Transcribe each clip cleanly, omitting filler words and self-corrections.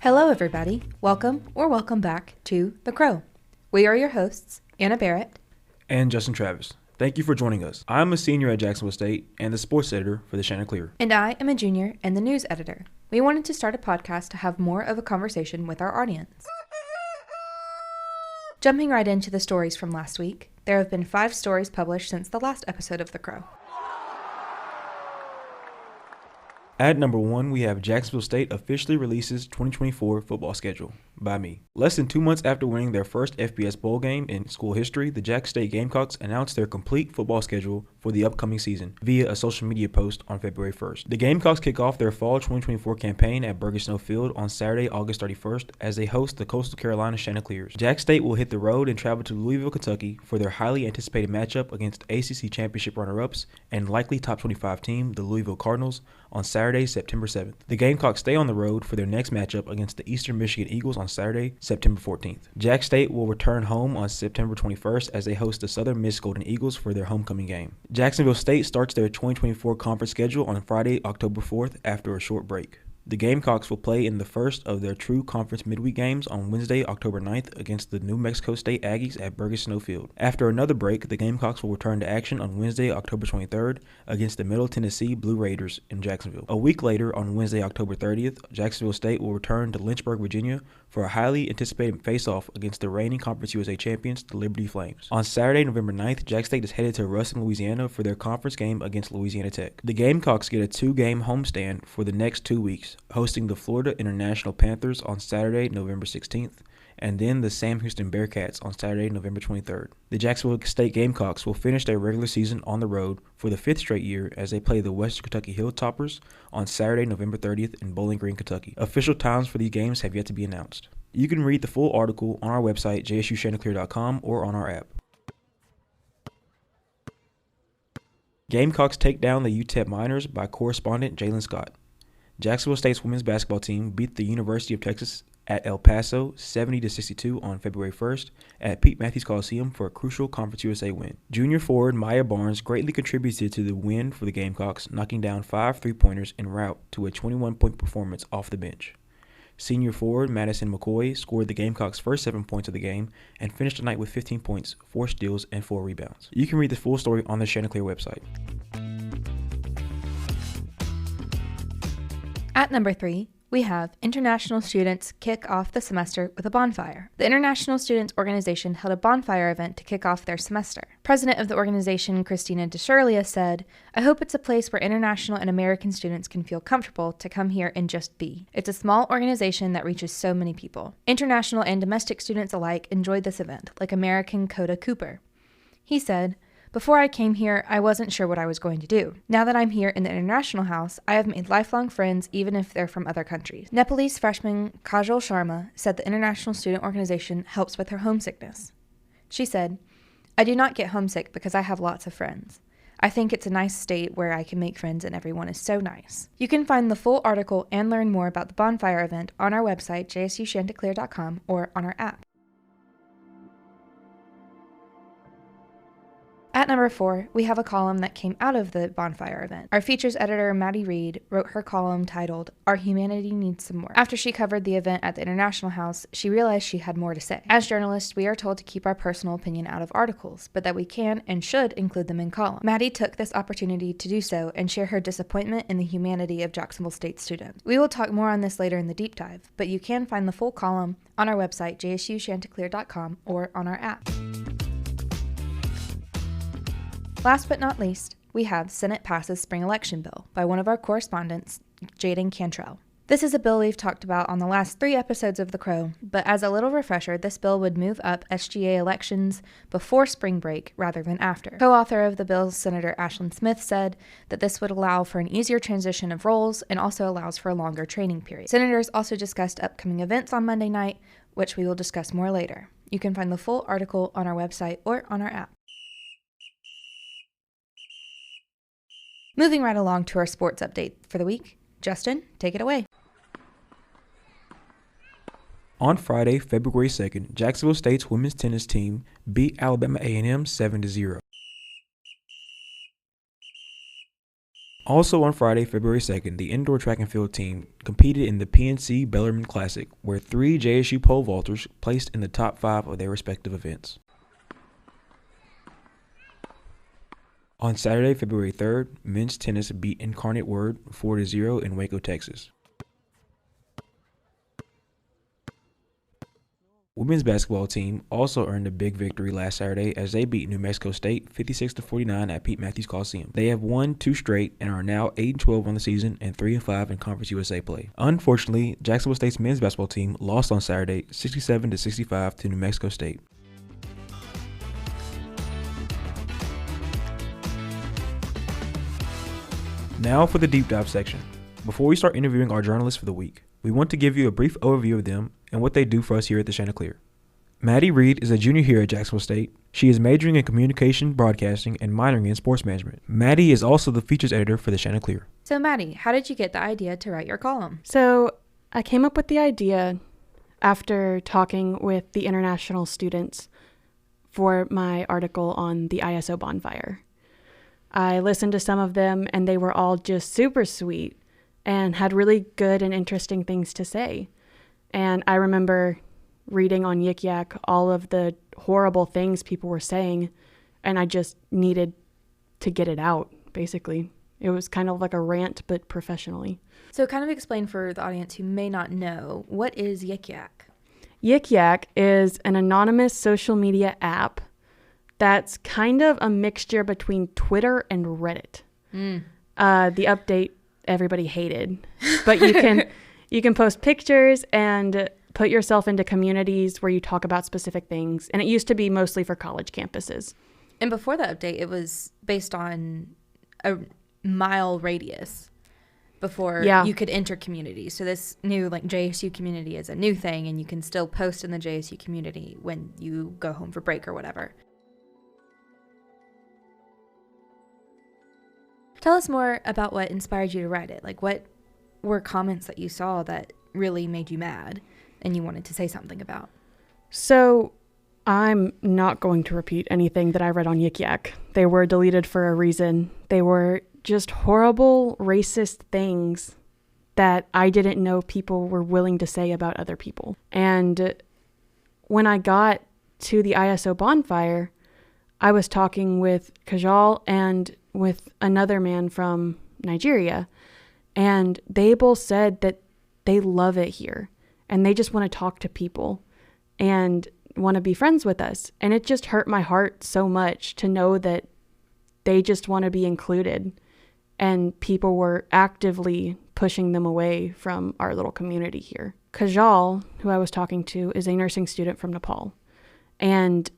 Hello, everybody. Welcome back to The Crow. We are your hosts, Anna Barrett and Justin Travis. Thank you for joining us. I'm a senior at Jacksonville State and the sports editor for the Chanticleer. And I am a junior and the news editor. We wanted to start a podcast to have more of a conversation with our audience. Jumping right into the stories from last week, there have been 5 stories published since the last episode of The Crow. At number 1, we have Jacksonville State officially releases 2024 football schedule by me. Less than 2 months after winning their first FBS bowl game in school history, the Jack State Gamecocks announced their complete football schedule for the upcoming season via a social media post on February 1st. The Gamecocks kick off their fall 2024 campaign at Burgess Snow Field on Saturday, August 31st as they host the Coastal Carolina Chanticleers. Jack State will hit the road and travel to Louisville, Kentucky for their highly anticipated matchup against ACC championship runner-ups and likely top 25 team, the Louisville Cardinals, on Saturday, September 7th. The Gamecocks stay on the road for their next matchup against the Eastern Michigan Eagles on Saturday, September 14th. Jack State will return home on September 21st as they host the Southern Miss Golden Eagles for their homecoming game. Jacksonville State starts their 2024 conference schedule on Friday, October 4th after a short break. The Gamecocks will play in the first of their true conference midweek games on Wednesday, October 9th against the New Mexico State Aggies at Burgess Snow Field. After another break, the Gamecocks will return to action on Wednesday, October 23rd against the Middle Tennessee Blue Raiders in Jacksonville. A week later, on Wednesday, October 30th, Jacksonville State will return to Lynchburg, Virginia for a highly anticipated face-off against the reigning Conference USA champions, the Liberty Flames. On Saturday, November 9th, Jack State is headed to Ruston, Louisiana for their conference game against Louisiana Tech. The Gamecocks get a 2-game homestand for the next 2 weeks, hosting the Florida International Panthers on Saturday, November 16th, and then the Sam Houston Bearcats on Saturday, November 23rd. The Jacksonville State Gamecocks will finish their regular season on the road for the 5th straight year as they play the Western Kentucky Hilltoppers on Saturday, November 30th in Bowling Green, Kentucky. Official times for these games have yet to be announced. You can read the full article on our website, jsuchanticleer.com, or on our app. Gamecocks take down the UTEP Miners by correspondent Jalen Scott. Jacksonville State's women's basketball team beat the University of Texas at El Paso 70-62 on February 1st at Pete Matthews Coliseum for a crucial Conference USA win. Junior forward Maya Barnes greatly contributed to the win for the Gamecocks, knocking down 5 3-pointers en route to a 21-point performance off the bench. Senior forward Madison McCoy scored the Gamecocks' first 7 points of the game and finished the night with 15 points, 4 steals, and 4 rebounds. You can read the full story on the Chanticleer website. At number 3, we have international students kick off the semester with a bonfire. The International Students Organization held a bonfire event to kick off their semester. President of the organization, Christina DeShirlia, said, "I hope it's a place where international and American students can feel comfortable to come here and just be. It's a small organization that reaches so many people. International and domestic students alike enjoyed this event, like American Coda Cooper." He said, "Before I came here, I wasn't sure what I was going to do. Now that I'm here in the International House, I have made lifelong friends even if they're from other countries." Nepalese freshman Kajal Sharma said the International Student Organization helps with her homesickness. She said, "I do not get homesick because I have lots of friends. I think it's a nice state where I can make friends and everyone is so nice." You can find the full article and learn more about the bonfire event on our website, jsuchanticleer.com, or on our app. At number 4, we have a column that came out of the bonfire event. Our features editor, Maddie Reed, wrote her column titled, "Our Humanity Needs Some Work." After she covered the event at the International House, she realized she had more to say. As journalists, we are told to keep our personal opinion out of articles, but that we can and should include them in columns. Maddie took this opportunity to do so and share her disappointment in the humanity of Jacksonville State students. We will talk more on this later in the deep dive, but you can find the full column on our website, jsuchanticleer.com, or on our app. Last but not least, we have Senate Passes Spring Election Bill by one of our correspondents, Jaden Cantrell. This is a bill we've talked about on the last 3 episodes of The Crow, but as a little refresher, this bill would move up SGA elections before spring break rather than after. Co-author of the bill, Senator Ashlyn Smith, said that this would allow for an easier transition of roles and also allows for a longer training period. Senators also discussed upcoming events on Monday night, which we will discuss more later. You can find the full article on our website or on our app. Moving right along to our sports update for the week. Justin, take it away. On Friday, February 2nd, Jacksonville State's women's tennis team beat Alabama A&M 7-0. Also on Friday, February 2nd, the indoor track and field team competed in the PNC Bellarmine Classic, where 3 JSU pole vaulters placed in the top 5 of their respective events. On Saturday, February 3rd, men's tennis beat Incarnate Word 4-0 in Waco, Texas. Women's basketball team also earned a big victory last Saturday as they beat New Mexico State 56-49 at Pete Matthews Coliseum. They have won 2 straight and are now 8-12 on the season and 3-5 in Conference USA play. Unfortunately, Jacksonville State's men's basketball team lost on Saturday 67-65 to New Mexico State. Now for the deep dive section. Before we start interviewing our journalists for the week, we want to give you a brief overview of them and what they do for us here at the Chanticleer. Maddie Reed is a junior here at Jacksonville State. She is majoring in communication, broadcasting, and minoring in sports management. Maddie is also the features editor for the Chanticleer. So Maddie, how did you get the idea to write your column? So I came up with the idea after talking with the international students for my article on the ISO bonfire. I listened to some of them and they were all just super sweet and had really good and interesting things to say. And I remember reading on Yik Yak all of the horrible things people were saying, and I just needed to get it out, basically. It was kind of like a rant, but professionally. So kind of explain for the audience who may not know, what is Yik Yak? Yik Yak is an anonymous social media app that's kind of a mixture between Twitter and Reddit. The update everybody hated, but you can post pictures and put yourself into communities where you talk about specific things. And it used to be mostly for college campuses. And before the update, it was based on a mile radius before you could enter communities. So this new JSU community is a new thing, and you can still post in the JSU community when you go home for break or whatever. Tell us more about what inspired you to write it. What were comments that you saw that really made you mad and you wanted to say something about? So I'm not going to repeat anything that I read on Yik Yak. They were deleted for a reason. They were just horrible, racist things that I didn't know people were willing to say about other people. And when I got to the ISO bonfire, I was talking with Kajal and with another man from Nigeria, and they both said that they love it here and they just want to talk to people and want to be friends with us. And it just hurt my heart so much to know that they just want to be included and people were actively pushing them away from our little community here. Kajal, who I was talking to, is a nursing student from Nepal. And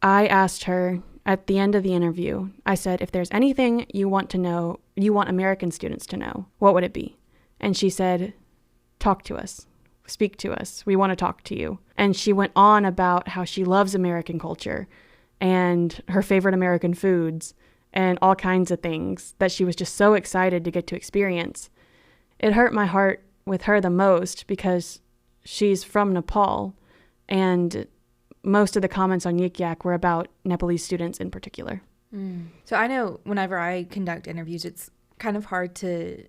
I asked her at the end of the interview, I said, if there's anything you want to know, you want American students to know, what would it be? And she said, talk to us, speak to us. We want to talk to you. And she went on about how she loves American culture and her favorite American foods and all kinds of things that she was just so excited to get to experience. It hurt my heart with her the most because she's from Nepal, and most of the comments on Yik Yak were about Nepalese students in particular. So I know whenever I conduct interviews, it's kind of hard to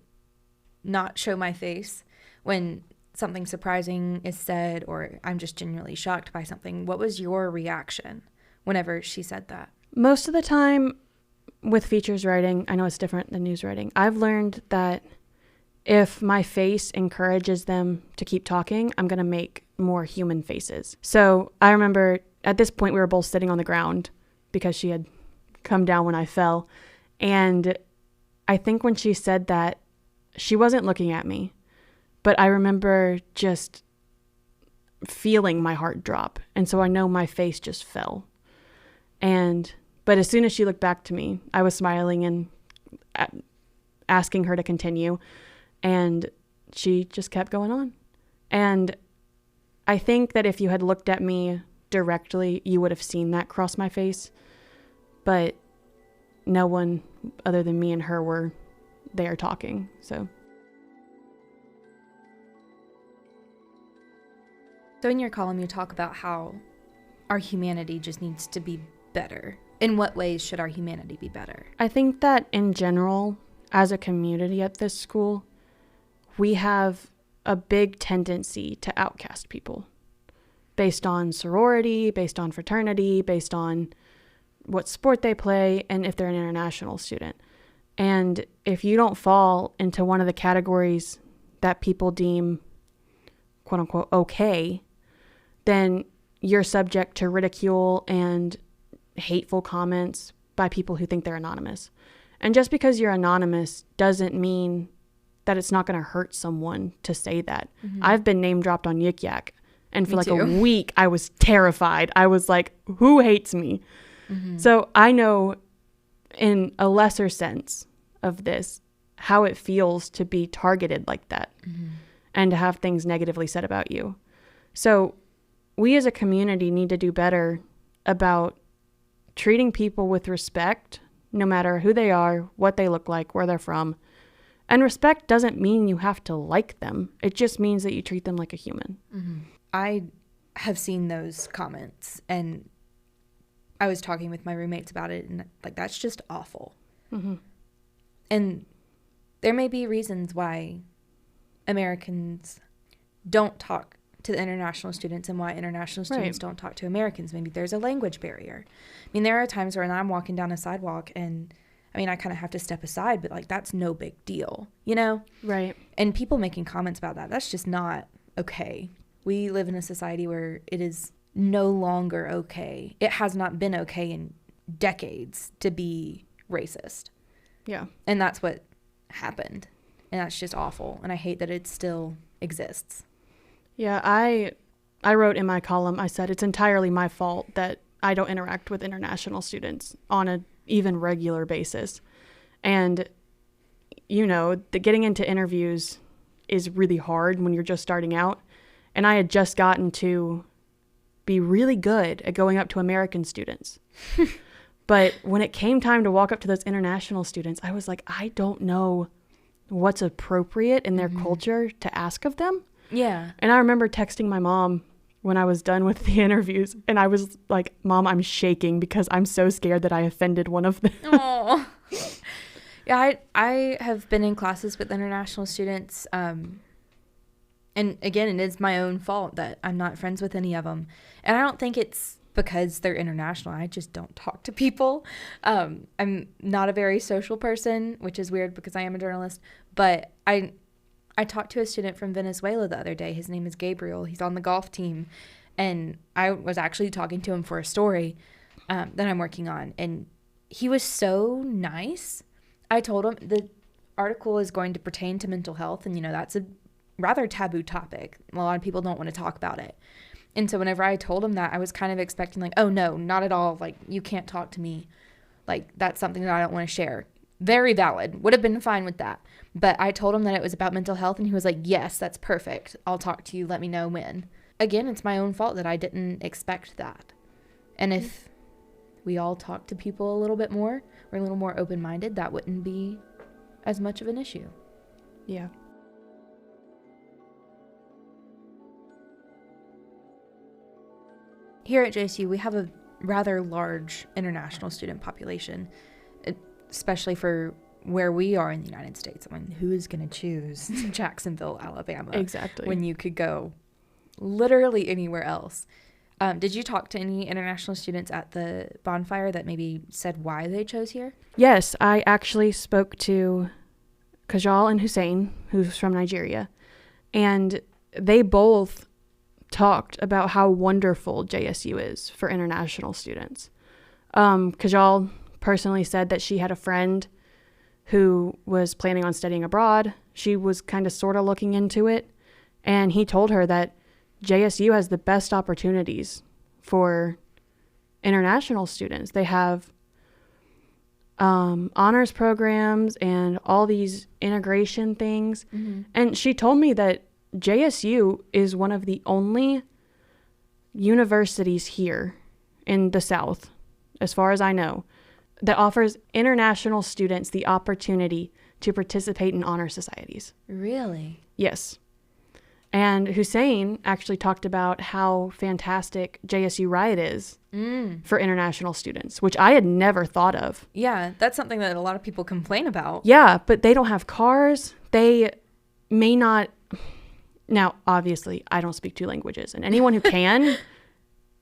not show my face when something surprising is said or I'm just genuinely shocked by something. What was your reaction whenever she said that? Most of the time with features writing, I know it's different than news writing, I've learned that if my face encourages them to keep talking, I'm going to make more human faces. So I remember at this point we were both sitting on the ground because she had come down when I fell. And I think when she said that, she wasn't looking at me, but I remember just feeling my heart drop. And so I know my face just fell. But as soon as she looked back to me, I was smiling and asking her to continue. And she just kept going on. And I think that if you had looked at me directly, you would have seen that cross my face. But no one other than me and her were there talking. So in your column, you talk about how our humanity just needs to be better. In what ways should our humanity be better? I think that in general, as a community at this school, we have a big tendency to outcast people based on sorority, based on fraternity, based on what sport they play, and if they're an international student. And if you don't fall into one of the categories that people deem, quote unquote, okay, then you're subject to ridicule and hateful comments by people who think they're anonymous. And just because you're anonymous doesn't mean that it's not going to hurt someone to say that. Mm-hmm. I've been name dropped on Yik Yak, and for a week I was terrified. I was like, who hates me? Mm-hmm. So I know in a lesser sense of this how it feels to be targeted like that, mm-hmm. and to have things negatively said about you. So we as a community need to do better about treating people with respect, no matter who they are, what they look like, where they're from. And respect doesn't mean you have to like them. It just means that you treat them like a human. Mm-hmm. I have seen those comments, and I was talking with my roommates about it, and that's just awful. Mm-hmm. And there may be reasons why Americans don't talk to the international students and why international students don't talk to Americans. Maybe there's a language barrier. I mean, there are times when I'm walking down a sidewalk and, I mean, I kind of have to step aside, but that's no big deal, you know? Right. And people making comments about that, that's just not okay. We live in a society where it is no longer okay. It has not been okay in decades to be racist. Yeah. And that's what happened. And that's just awful. And I hate that it still exists. Yeah, I wrote in my column, I said, it's entirely my fault that I don't interact with international students on an even regular basis. And, you know, getting into interviews is really hard when you're just starting out. And I had just gotten to be really good at going up to American students. But when it came time to walk up to those international students, I was like, I don't know what's appropriate in their mm-hmm. culture to ask of them. Yeah. And I remember texting my mom when I was done with the interviews, and I was like, Mom, I'm shaking because I'm so scared that I offended one of them. Oh. Yeah, I have been in classes with international students, and again, it is my own fault that I'm not friends with any of them. And I don't think it's because they're international. I just don't talk to people. I'm not a very social person, which is weird because I am a journalist, but I talked to a student from Venezuela the other day. His name is Gabriel. He's on the golf team. And I was actually talking to him for a story that I'm working on. And he was so nice. I told him the article is going to pertain to mental health. And, you know, that's a rather taboo topic. A lot of people don't want to talk about it. And so whenever I told him that, I was kind of expecting oh, no, not at all. You can't talk to me. That's something that I don't want to share. Very valid. Would have been fine with that. But I told him that it was about mental health, and he was like, yes, that's perfect. I'll talk to you. Let me know when. Again, it's my own fault that I didn't expect that. And if we all talk to people a little bit more, or a little more open-minded, that wouldn't be as much of an issue. Yeah. Here at JSU, we have a rather large international student population, especially for where we are in the United States. I mean, who is going to choose Jacksonville, Alabama? Exactly. When you could go literally anywhere else. Did you talk to any international students at the bonfire that maybe said why they chose here? Yes, I actually spoke to Kajal and Hussein, who's from Nigeria, and they both talked about how wonderful JSU is for international students. Kajal personally said that she had a friend who was planning on studying abroad. She was kind of sort of looking into it, and he told her that JSU has the best opportunities for international students. They have honors programs and all these integration things. Mm-hmm. And she told me that JSU is one of the only universities here in the South, as far as I know, that offers international students the opportunity to participate in honor societies. Really? Yes. And Hussein actually talked about how fantastic JSU Riot is for international students, which I had never thought of. Yeah, that's something that a lot of people complain about. Yeah, but they don't have cars. They may not. Now, obviously, I don't speak 2 languages, and anyone who can,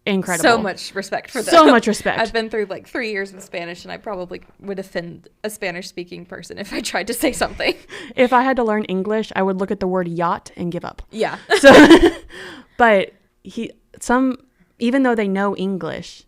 incredible. So much respect for them. So much respect. I've been through like 3 years of Spanish, and I probably would offend a Spanish-speaking person if I tried to say something. If I had to learn English, I would look at the word yacht and give up. Yeah. So, but even though they know English,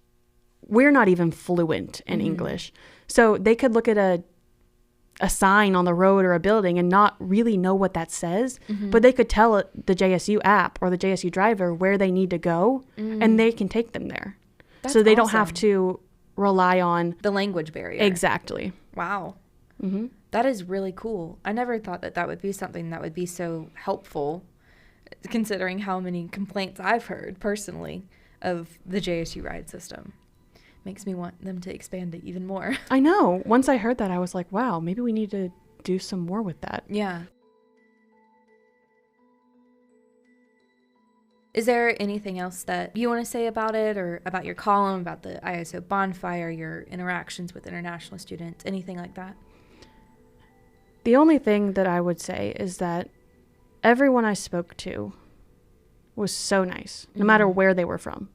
we're not even fluent in English. So they could look at a sign on the road or a building and not really know what that says, but they could tell the JSU app or the JSU driver where they need to go, and they can take them there. That's so they don't awesome. have to rely on The language barrier. Exactly. Wow. That is really cool. I never thought that would be something that would be so helpful, considering how many complaints I've heard personally of the JSU ride system. Makes me want them to expand it even more. I know. Once I heard that, I was like, wow, maybe we need to do some more with that. Yeah. Is there anything else that you want to say about it, or about your column, about the ISO bonfire, your interactions with international students, anything like that? The only thing that I would say is that everyone I spoke to was so nice, no matter where they were from.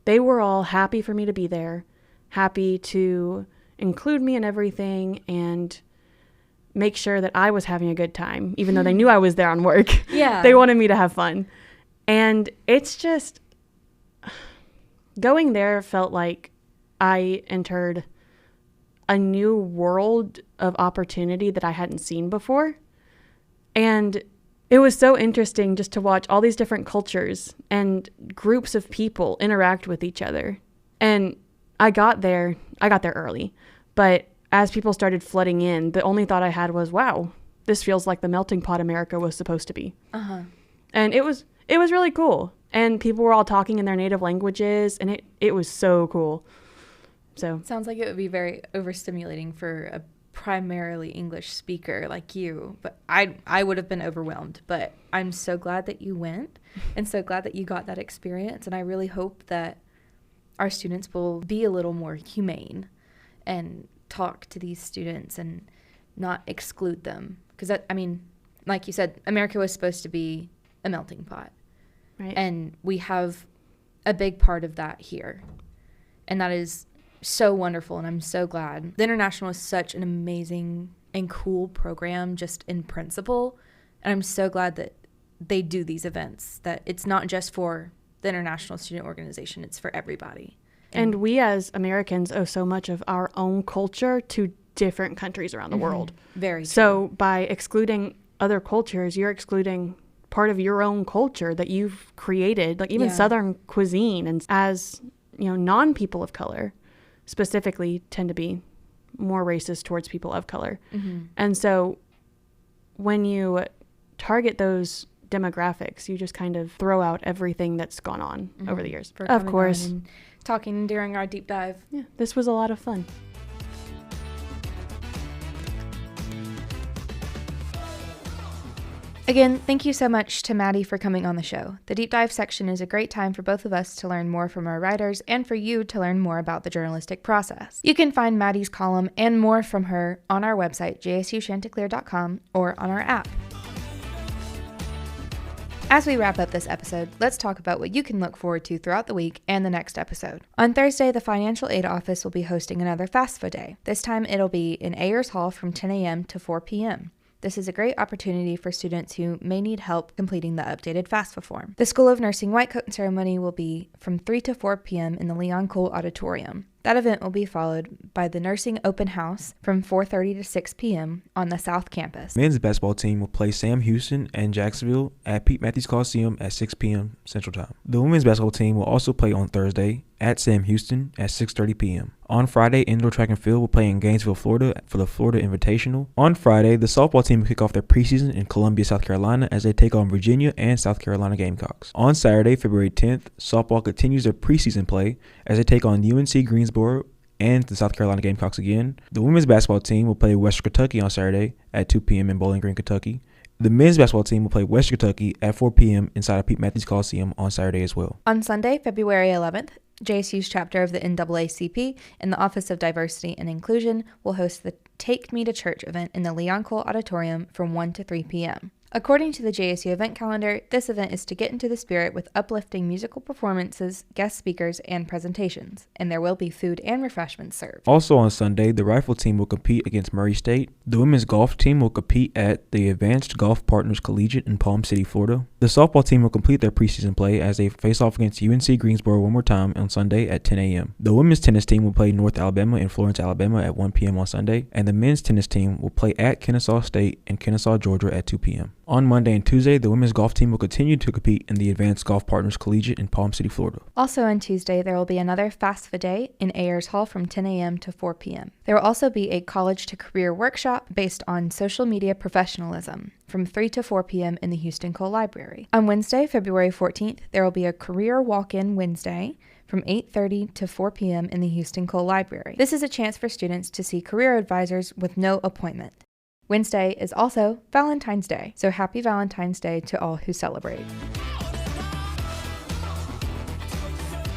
They were all happy for me to be there, happy to include me in everything and make sure that I was having a good time, even though they knew I was there on work. Yeah. They wanted me to have fun. And it's just, going there felt like I entered a new world of opportunity that I hadn't seen before. And it was so interesting just to watch all these different cultures and groups of people interact with each other. And I got there early, but as people started flooding in, the only thought I had was, wow, this feels like the melting pot America was supposed to be. And it was really cool. And people were all talking in their native languages, and it was so cool. So Sounds like it would be very overstimulating for a primarily English speaker like you, but I would have been overwhelmed. But I'm so glad that you went, and so glad that you got that experience, and I really hope that our students will be a little more humane and talk to these students and not exclude them, because that, I mean, like you said, America was supposed to be a melting pot, right. and we have a big part of that here, and that is so wonderful, and I'm so glad. The International is such an amazing and cool program just in principle, and I'm so glad that they do these events, that it's not just for the International Student Organization, it's for everybody. And we as Americans owe so much of our own culture to different countries around the world. Very So by excluding other cultures, you're excluding part of your own culture that you've created, like even Southern cuisine. And as, non-people of color specifically tend to be more racist towards people of color. And so when you target those demographics, you just kind of throw out everything that's gone on over the years. For Of coming course. on and talking during our deep dive. Yeah, this was a lot of fun. Again, thank you so much to Maddie for coming on the show. The deep dive section is a great time for both of us to learn more from our writers and for you to learn more about the journalistic process. You can find Maddie's column and more from her on our website, jsuchanticleer.com, or on our app. As we wrap up this episode, let's talk about what you can look forward to throughout the week and the next episode. On Thursday, the Financial Aid Office will be hosting another FAFSA Day. This time it'll be in Ayers Hall from 10 a.m. to 4 p.m. This is a great opportunity for students who may need help completing the updated FAFSA form. The School of Nursing White Coat Ceremony will be from 3 to 4 p.m. in the Leon Cole Auditorium. That event will be followed by the Nursing Open House from 4:30 to 6 p.m. on the South Campus. Men's basketball team will play Sam Houston and Jacksonville at Pete Matthews Coliseum at 6 p.m. Central Time. The women's basketball team will also play on Thursday at Sam Houston at 6:30 p.m. On Friday, indoor track and field will play in Gainesville, Florida for the Florida Invitational. On Friday, the softball team will kick off their preseason in Columbia, South Carolina as they take on Virginia and South Carolina Gamecocks. On Saturday, February 10th, softball continues their preseason play as they take on UNC Greensboro and the South Carolina Gamecocks again. The women's basketball team will play Western Kentucky on Saturday at 2 p.m. in Bowling Green, Kentucky. The men's basketball team will play West Kentucky at 4 p.m. inside of Pete Matthews Coliseum on Saturday as well. On Sunday, February 11th, JSU's chapter of the NAACP and the Office of Diversity and Inclusion will host the Take Me to Church event in the Leon Cole Auditorium from 1 to 3 p.m. According to the JSU event calendar, this event is to get into the spirit with uplifting musical performances, guest speakers, and presentations, and there will be food and refreshments served. Also on Sunday, the rifle team will compete against Murray State. The women's golf team will compete at the Advanced Golf Partners Collegiate in Palm City, Florida. The softball team will complete their preseason play as they face off against UNC Greensboro one more time on Sunday at 10 a.m. The women's tennis team will play North Alabama in Florence, Alabama at 1 p.m. on Sunday, and the men's tennis team will play at Kennesaw State in Kennesaw, Georgia at 2 p.m. On Monday and Tuesday, the women's golf team will continue to compete in the Advanced Golf Partners Collegiate in Palm City, Florida. Also on Tuesday, there will be another FAFSA Day in Ayers Hall from 10 a.m. to 4 p.m. There will also be a college to career workshop based on social media professionalism from 3 to 4 p.m. in the Houston Cole Library. On Wednesday, February 14th, there will be a career walk-in Wednesday from 8:30 to 4 p.m. in the Houston Cole Library. This is a chance for students to see career advisors with no appointment. Wednesday is also Valentine's Day, so happy Valentine's Day to all who celebrate.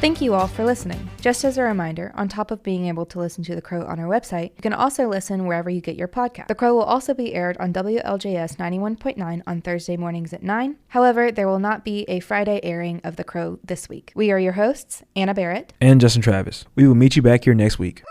Thank you all for listening. Just as a reminder, on top of being able to listen to The Crow on our website, you can also listen wherever you get your podcast. The Crow will also be aired on WLJS 91.9 on Thursday mornings at 9. However, there will not be a Friday airing of The Crow this week. We are your hosts, Anna Barrett and Justin Travis. We will meet you back here next week.